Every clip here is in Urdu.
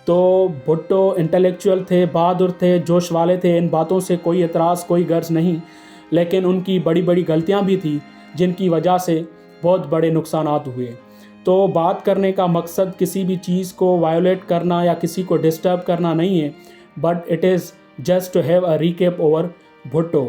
تو بھٹو انٹلیکچوئل تھے، بہادر تھے، جوش والے تھے، ان باتوں سے کوئی اعتراض، کوئی غرض نہیں، لیکن ان کی بڑی بڑی غلطیاں بھی تھیں جن کی وجہ سے بہت بڑے نقصانات ہوئے۔ تو بات کرنے کا مقصد کسی بھی چیز کو وائیولیٹ کرنا یا کسی کو ڈسٹرب کرنا نہیں ہے، but it is just to have a recap over Bhutto.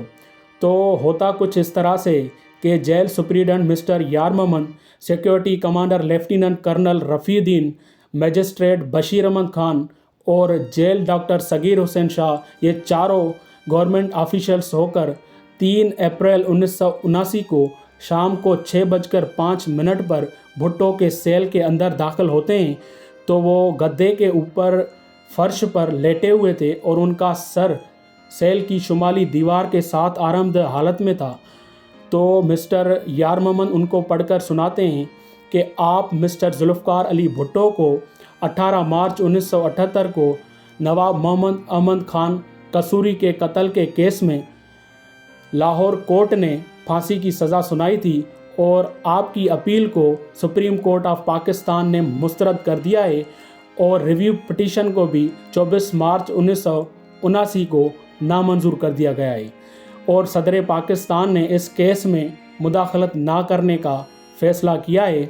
تو ہوتا کچھ اس طرح سے کہ jail superintendent mister Yar Muhammad, security commander lieutenant colonel Rafiuddin, magistrate Bashir Ahmad Khan اور جیل ڈاکٹر صغیر حسین شاہ، یہ چاروں گورنمنٹ آفیشلز ہو کر 3 اپریل 1979 کو شام کو 6:05 پر بھٹو کے سیل کے اندر داخل ہوتے ہیں تو وہ گدے کے اوپر فرش پر لیٹے ہوئے تھے اور ان کا سر سیل کی شمالی دیوار کے ساتھ آرامدہ حالت میں تھا۔ تو مسٹر یار محمد ان کو پڑھ کر سناتے ہیں کہ آپ مسٹر ذوالفقار علی بھٹو کو 18 مارچ 1978 کو نواب محمد احمد خان قصوری کے قتل کے کیس میں لاہور کورٹ نے پھانسی کی سزا سنائی تھی اور آپ کی اپیل کو سپریم کورٹ آف پاکستان نے مسترد کر دیا ہے اور ریویو پٹیشن کو بھی 24 مارچ 1979 کو نامنظور کر دیا گیا ہے اور صدر پاکستان نے اس کیس میں مداخلت نہ کرنے کا فیصلہ کیا ہے۔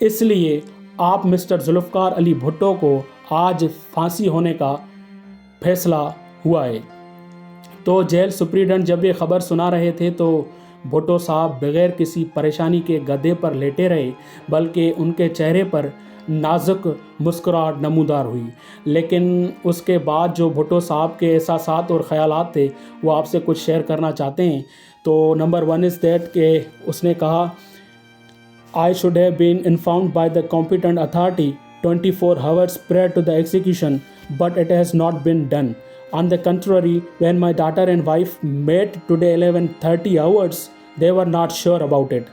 اس لیے آپ مسٹر ذوالفقار علی بھٹو کو آج پھانسی ہونے کا فیصلہ ہوا ہے۔ تو جیل سپریڈنٹ جب یہ خبر سنا رہے تھے تو بھٹو صاحب بغیر کسی پریشانی کے گدے پر لیٹے رہے، بلکہ ان کے چہرے پر نازک مسکراہٹ نمودار ہوئی۔ لیکن اس کے بعد جو بھٹو صاحب کے احساسات اور خیالات تھے وہ آپ سے کچھ شیئر کرنا چاہتے ہیں۔ تو نمبر 1 از دیٹ کہ اس نے کہا I should have been informed by the competent authority 24 hours prior to the execution, but it has not been done. On the contrary, when my daughter and wife met today 11:30 hours, they were not sure about it.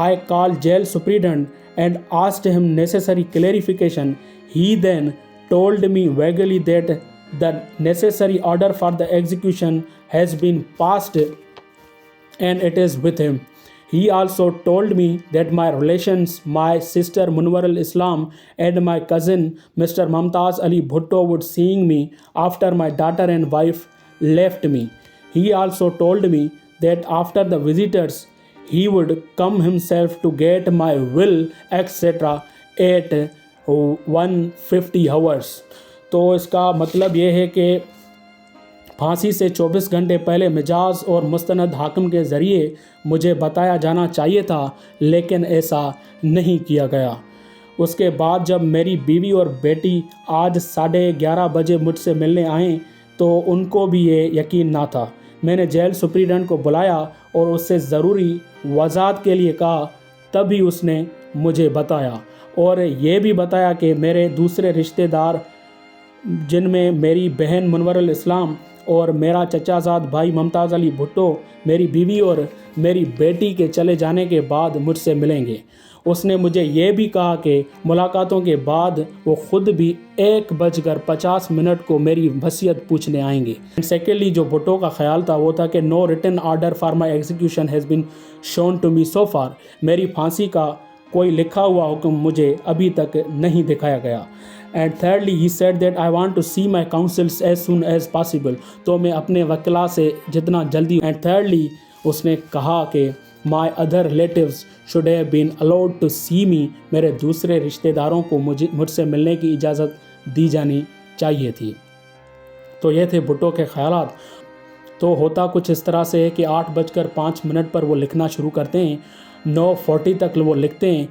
I called jail superintendent and asked him necessary clarification. He then told me vaguely that the necessary order for the execution has been passed and it is with him. He also told me that my relations, my sister Munwar al-Islam and my cousin Mr. Mumtaz Ali Bhutto would seeing me after my daughter and wife left me. He also told me that after the visitors, he would come himself to get my will, etc. at 1:50 hours. تو اس کا مطلب یہ ہے کہ پھانسی سے 24 گھنٹے پہلے مجاز اور مستند حاکم کے ذریعے مجھے بتایا جانا چاہیے تھا، لیکن ایسا نہیں کیا گیا۔ اس کے بعد جب میری بیوی اور بیٹی آج 11:30 بجے مجھ سے ملنے آئیں تو ان کو بھی یہ یقین نہ تھا۔ میں نے جیل سپریڈنٹ کو بلایا اور اس سے ضروری وضاحت کے لیے کہا، تبھی اس نے مجھے بتایا اور یہ بھی بتایا کہ میرے دوسرے رشتہ دار جن میں میری بہن منور الاسلام اور میرا چچا زاد بھائی ممتاز علی بھٹو میری بیوی اور میری بیٹی کے چلے جانے کے بعد مجھ سے ملیں گے۔ اس نے مجھے یہ بھی کہا کہ ملاقاتوں کے بعد وہ خود بھی 1:50 کو میری وصیت پوچھنے آئیں گے۔ سیکنڈلی جو بھٹو کا خیال تھا وہ تھا کہ no written order for my execution has been shown to me so far, میری پھانسی کا کوئی لکھا ہوا حکم مجھے ابھی تک نہیں دکھایا گیا۔ And thirdly he said that I want to see my councils as soon as possible, تو میں اپنے وکلاء سے جتنا جلدی۔ اینڈ تھرڈلی اس نے کہا کہ my other relatives should have been allowed to see me, میرے دوسرے رشتہ داروں کو مجھ سے ملنے کی اجازت دی جانی چاہیے تھی۔ تو یہ تھے بھٹو کے خیالات۔ تو ہوتا کچھ اس طرح سے ہے کہ 8:05 پر وہ لکھنا شروع کرتے ہیں، 9:40 تک وہ لکھتے ہیں،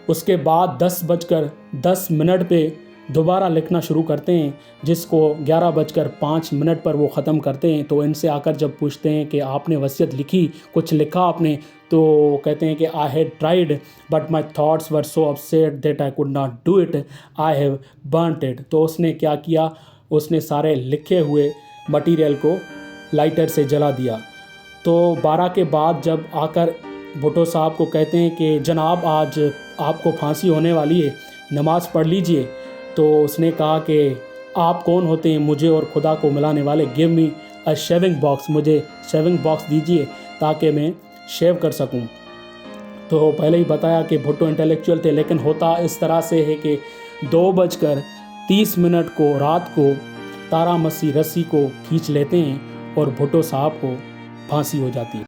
اس کے بعد 10:10 پہ دوبارہ لکھنا شروع کرتے ہیں، جس کو 11:05 پر وہ ختم کرتے ہیں۔ تو ان سے آ کر جب پوچھتے ہیں کہ آپ نے وصیت لکھی، کچھ لکھا آپ نے، تو کہتے ہیں کہ I had tried but my thoughts were so upset that I could not do it. I have burnt it. تو اس نے کیا کیا، اس نے سارے لکھے ہوئے مٹیریل کو لائٹر سے جلا دیا۔ تو 12 کے بعد جب آ کر بھٹو صاحب کو کہتے ہیں کہ جناب آج آپ کو پھانسی ہونے والی ہے، نماز پڑھ لیجئے، تو اس نے کہا کہ آپ کون ہوتے ہیں مجھے اور خدا کو ملانے والے، گیو می اے شیونگ باکس، مجھے شیونگ باکس دیجئے تاکہ میں شیو کر سکوں۔ تو پہلے ہی بتایا کہ بھٹو انٹلیکچوئل تھے، لیکن ہوتا اس طرح سے ہے کہ 2:10 30 منٹ کو رات کو تارا مسی رسی کو کھینچ لیتے ہیں اور بھٹو صاحب کو پھانسی ہو جاتی ہے۔